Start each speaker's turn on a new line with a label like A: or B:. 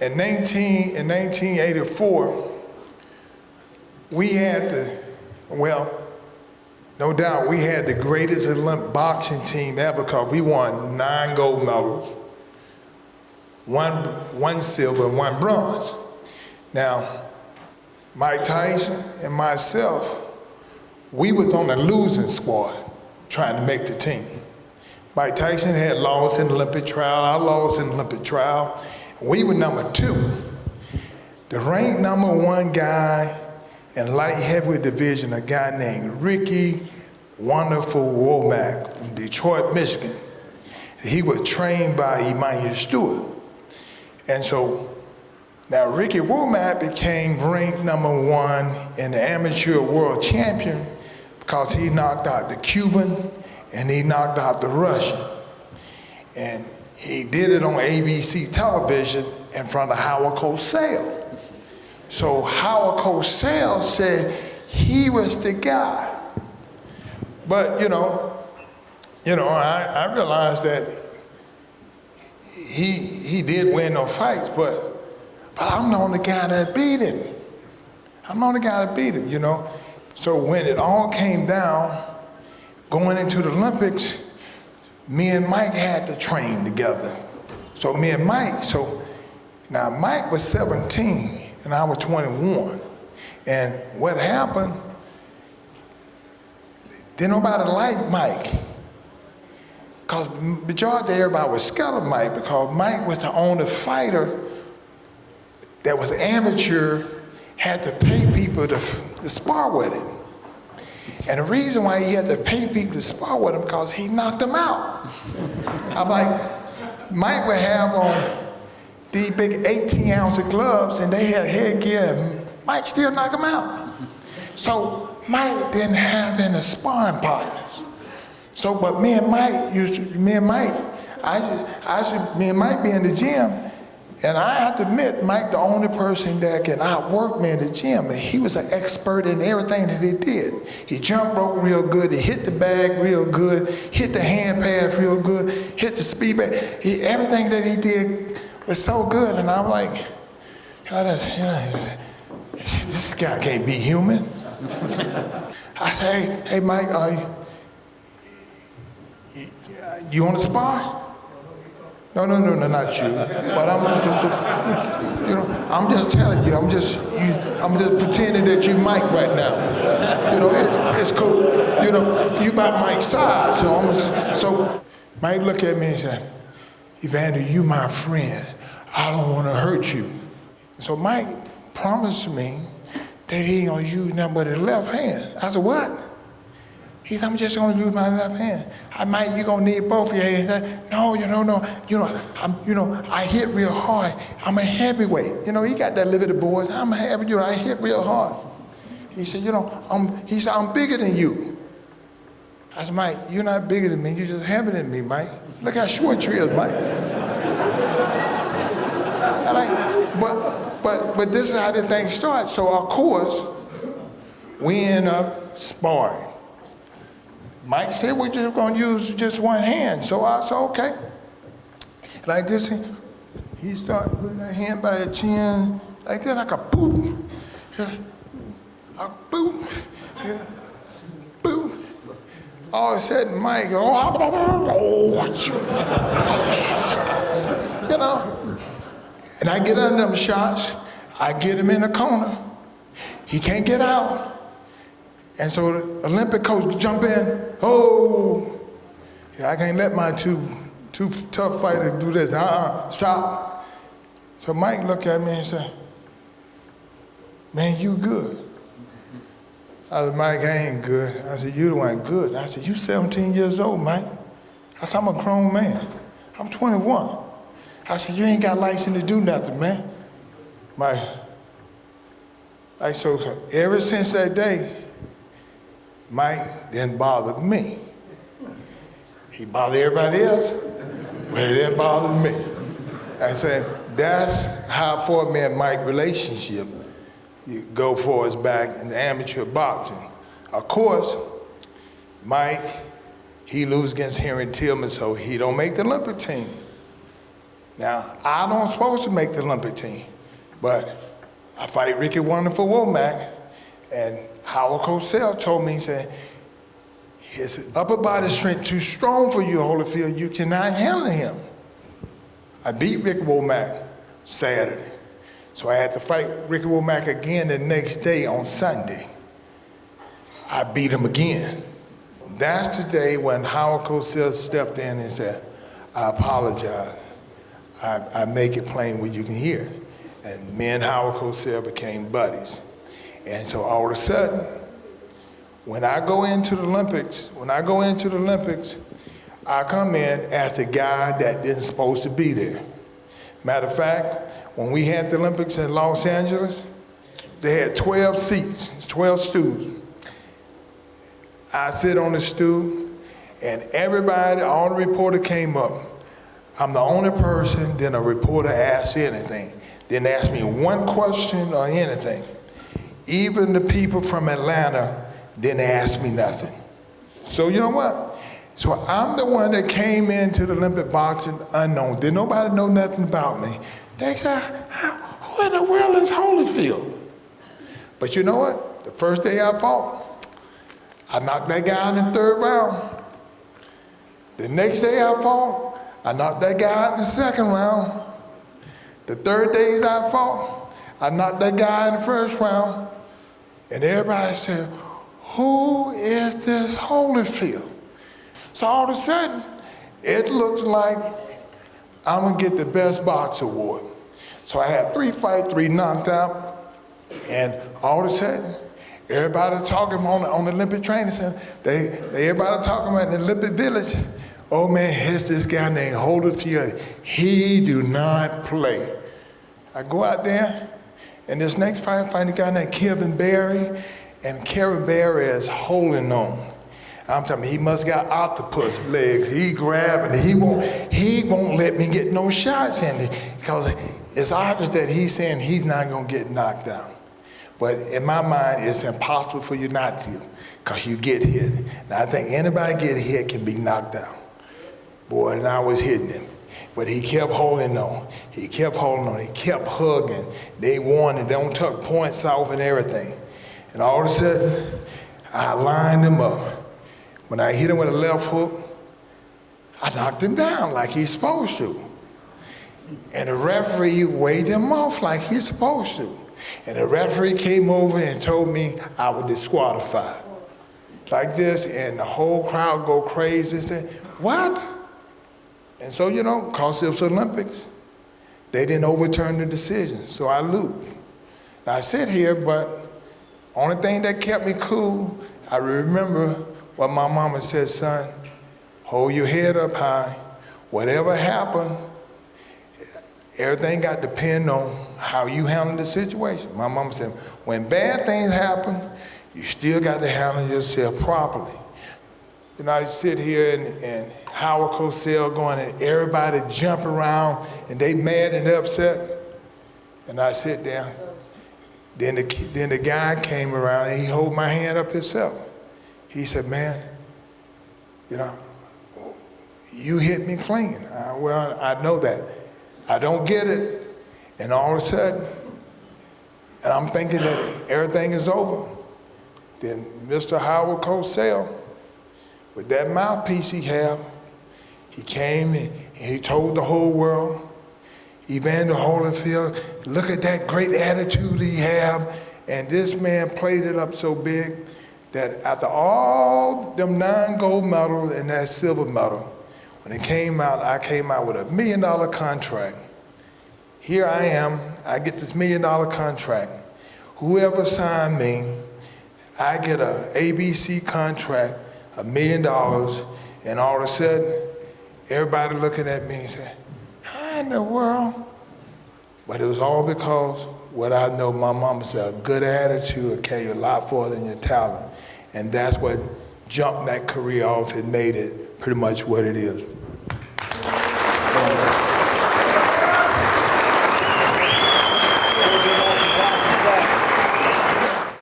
A: In 1984, we had no doubt, we had the greatest Olympic boxing team ever because we won 9 gold medals, one silver and 1 bronze. Now, Mike Tyson and myself, we was on the losing squad trying to make the team. Mike Tyson had lost in the Olympic trial, I lost in the Olympic trial. We were number 2. The ranked number 1 guy in light heavyweight division, a guy named Ricky Wonderful Womack from Detroit, Michigan. He was trained by Emmanuel Stewart. And so now Ricky Womack became ranked number 1 in the amateur world champion because he knocked out the Cuban and he knocked out the Russian. And he did it on ABC television in front of Howard Cosell. So Howard Cosell said he was the guy. But I realized that he did win no fights, but I'm the only guy that beat him. I'm the only guy that beat him, So when it all came down, going into the Olympics, me and Mike had to train together. So me and Mike, now Mike was 17 and I was 21. And what happened, didn't nobody like Mike. Because majority of everybody was scared of Mike because Mike was the only fighter that was amateur, had to pay people to spar with him. And the reason why he had to pay people to spar with him because he knocked them out. I'm like, Mike would have on these big 18-ounce gloves and they had headgear and Mike still knocked them out. So Mike didn't have any sparring partners. So, but me and Mike be in the gym, and I have to admit, Mike the only person that can outwork me in the gym. And he was an expert in everything that he did. He jump rope real good, he hit the bag real good, hit the hand pass real good, hit the speed bag. Everything that he did was so good, and I'm like, God, this guy can't be human. I say, hey Mike, you want to spar? No, not you. But I'm just telling you, I'm just pretending that you Mike right now. It's cool. You about Mike's size. So Mike looked at me and said, Evander, you my friend. I don't want to hurt you. So Mike promised me that he ain't gonna use nothing but his left hand. I said, what? He said, I'm just gonna use my left hand. Mike, you gonna need both your hands. No. I hit real hard. I'm a heavyweight. He got that little bit of boys. I'm a heavyweight. I hit real hard. He said, I'm bigger than you. I said, Mike, you're not bigger than me. You're just heavier than me, Mike. Look how short you is, Mike. But this is how the thing starts. So of course, we end up sparring. Mike said we're just gonna use just one hand. So I said, okay. Like this, he started putting that hand by the chin, like that, like a boop. A boop. Boop. All of a sudden, Mike, and I get under them shots, I get him in the corner. He can't get out. And so the Olympic coach jump in, I can't let my two tough fighters do this. Stop. So Mike looked at me and said, man, you good. I said, Mike, I ain't good. I said, you the one good. I said, you 17 years old, Mike. I said, I'm a grown man. I'm 21. I said, you ain't got license to do nothing, man. So ever since that day, Mike didn't bother me. He bothered everybody else, but it didn't bother me. I said, that's how far me and Mike's relationship you go for us back in the amateur boxing. Of course, Mike, he loses against Henry Tillman, so he don't make the Olympic team. Now, I don't supposed to make the Olympic team, but I fight Ricky Wonderful Womack, and Howard Cosell told me, he said, his upper body strength too strong for you, Holyfield. You cannot handle him. I beat Ricky Womack Saturday. So I had to fight Ricky Womack again the next day on Sunday. I beat him again. That's the day when Howard Cosell stepped in and said, I apologize. I make it plain where you can hear it. And me and Howard Cosell became buddies. And so all of a sudden, when I go into the Olympics, I come in as the guy that isn't supposed to be there. Matter of fact, when we had the Olympics in Los Angeles, they had 12 seats, 12 stools. I sit on the stool, and everybody, all the reporters came up. I'm the only person, then a reporter asked anything. Didn't ask me one question or anything. Even the people from Atlanta didn't ask me nothing. So you know what? So I'm the one that came into the Olympic boxing unknown. Didn't nobody know nothing about me. They said, who in the world is Holyfield? But you know what? The first day I fought, I knocked that guy out in the third round. The next day I fought, I knocked that guy out in the second round. The third days I fought, I knocked that guy in the first round. And everybody said, who is this Holyfield? So all of a sudden, it looks like I'm gonna get the best box award. So I had 3 fights, 3 knocked out, and all of a sudden, everybody talking on the Olympic training center. Everybody talking about the Olympic Village. Oh man, here's this guy named Holyfield. He do not play. I go out there, and this next fight, I find a guy named Kevin Barry, and Kevin Barry is holding on. I'm telling you, he must got octopus legs. He grabbing, he won't let me get no shots in it, because it's obvious that he's saying he's not gonna get knocked out. But in my mind, it's impossible for you not to, because you get hit. Now I think anybody get hit can be knocked out. Boy, and I was hitting him. But he kept holding on. He kept holding on. He kept hugging. They wanted, don't tuck points off and everything. And all of a sudden, I lined him up. When I hit him with a left hook, I knocked him down like he's supposed to. And the referee weighed him off like he's supposed to. And the referee came over and told me I was disqualified. Like this, and the whole crowd go crazy and say, what? And so, you know, because it was Olympics, they didn't overturn the decision, so I lose. Now I sit here, but only thing that kept me cool, I remember what my mama said, son, hold your head up high. Whatever happened, everything got to depend on how you handle the situation. My mama said, when bad things happen, you still got to handle yourself properly. You know, I sit here and Howard Cosell going and everybody jump around and they mad and upset. And I sit down. Then the guy came around and he held my hand up himself. He said, man, you know, you hit me clean. Well, I know that. I don't get it. And all of a sudden, and I'm thinking that everything is over. Then Mr. Howard Cosell, with that mouthpiece he had, he came and he told the whole world, Evander Holyfield, look at that great attitude he have. And this man played it up so big that after all them 9 gold medals and that silver medal, when it came out, I came out with a $1 million contract. Here I am, I get this $1 million contract. Whoever signed me, I get a ABC contract, $1 million, and all of a sudden, everybody looking at me and saying, how in the world? But it was all because what I know, my mama said, a good attitude will carry you a lot further than your talent. And that's what jumped that career off and made it pretty much what it is.